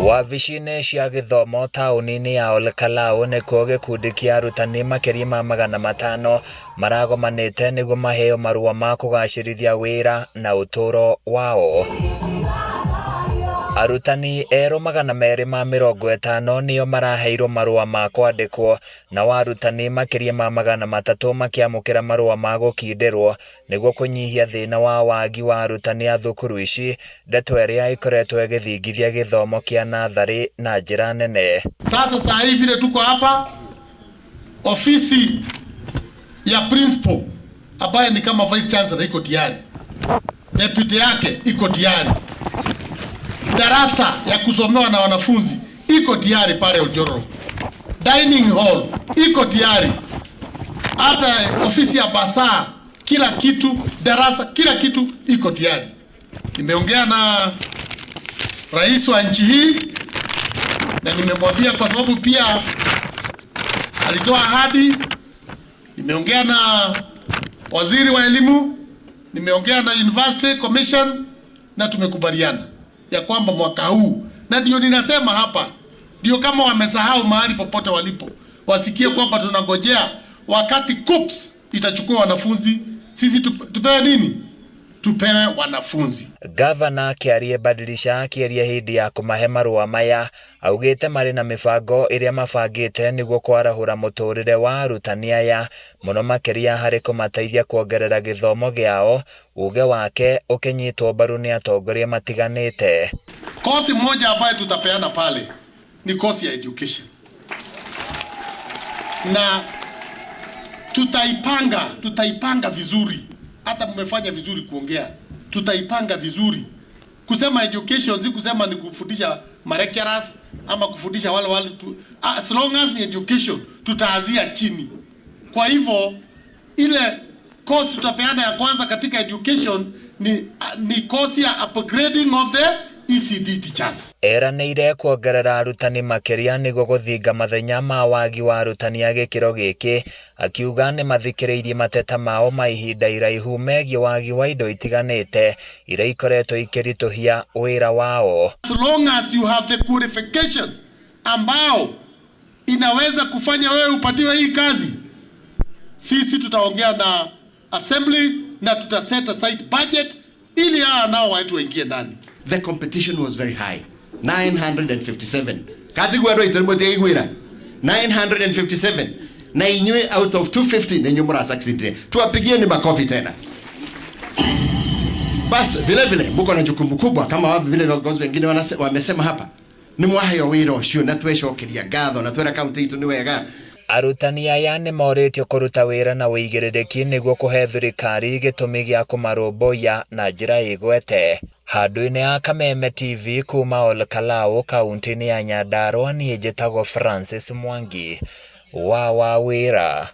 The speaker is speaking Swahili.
Wabici-inĩ cia gĩthomo taũni-inĩ ya Olkalau nĩkuo gĩkundi kĩa arutani makĩria ma 500 maragomanĩte nĩguo maheo marũa ma kũgacĩrithia wĩra na ũtũũro wao. Arutani erũ 250 nĩo maraheirwo marũa ma kwandĩkwo, na arutani makĩria ma 300 makĩamũkĩra marũa ma gũkindĩrwo nĩguo kũnyihia thĩna wa wagi wa arutani a thukuru ici, ndeto ĩrĩa ĩkoretwo ĩgĩthingithia gĩthomo kĩa natharĩ na njĩra nene. Sasa saa hii vile tuko hapa, ofisi ya principal ambaye ni kama vice chancellor iko tayari, deputy yake iko tayari, darasa ya kusomewa na wanafunzi iko tayari pale Oljoro, dining hall iko tayari, hata ofisi ya basa, kila kitu, darasa, kila kitu iko tayari. Nimeongea na rais wa nchi hii na nimemwambia, kwa sababu pia alitoa ahadi. Nimeongea na waziri wa elimu, nimeongea na University Commission na tumekubaliana ya kwamba mwaka huu, na ndio ninasema hapa, ndio kama wamesahau mahali popote walipo, wasikie kwamba tunangojea wakati KUPS itachukua wanafunzi, sisi tupewe nini? Tupewe wanafunzi. Gavana Kĩarĩe Badilisha akĩaria hĩndĩ ya kũmahe marũa maya augĩte marĩ na mĩbango ĩrĩa mabangĩte nĩguo kwarahũra mũtũrĩre wa arutani aya, mũno makĩria harĩ kũmateithia kuongerera gĩthomo gĩao, uge wake ũkĩnyitwo mbaru nĩ atongoria matiganĩte. Kosi moja ambayo tutapeana pale ni kosi ya education, na tutaipanga vizuri. Hata mmefanya vizuri kuongea, tutaipanga vizuri. Kusema education si kusema ni kufundisha lecturers ama kufundisha wale as long as ni education tutaanzia chini. Kwa hivyo ile course tutapeana ya kwanza katika education ni course ya upgrading of the ECD teachers. Eranĩire kuongerera arutani makĩria nĩguo gũthinga mathenya ma wagi wa arutani a gĩkĩro gĩkĩ, akiuga nĩ mathikĩrĩirie mateta mao ma ihinda iraihu megiĩ wagi wa indo itiganĩte iria ikoretwo ikĩritũhia wĩra wao. As long as you have the qualifications ambao inaweza kufanya wewe upatiwe hii kazi, sisi tutaongea na assembly na tutaset aside budget ili nao watu waingie ndani. The competition was very high. 957. Katigwa ndo itermote igwira. 957. Na inywe out of 250 nenye mura succeed. Tuwapigie ni makofi tena. Bas vile mbuko na jukumu kubwa kama vile viongozi wengine wamesema hapa. Ni mwahayo wira ucio na twecokeria ngatho na twera county itu ni wega. Arutani aya nĩ moritio kũruta wĩra na wĩigĩrĩrĩki nĩguo kũhe thirikari gĩtũmi gĩa kũmarũmbũiya na njĩra ĩgwete. Handũ-inĩ ya Kameme TV kuma Olkalau, kaunti-inĩ ya Nyandarua, niĩ njĩtagwo Francis Mwangi wa Wawĩra.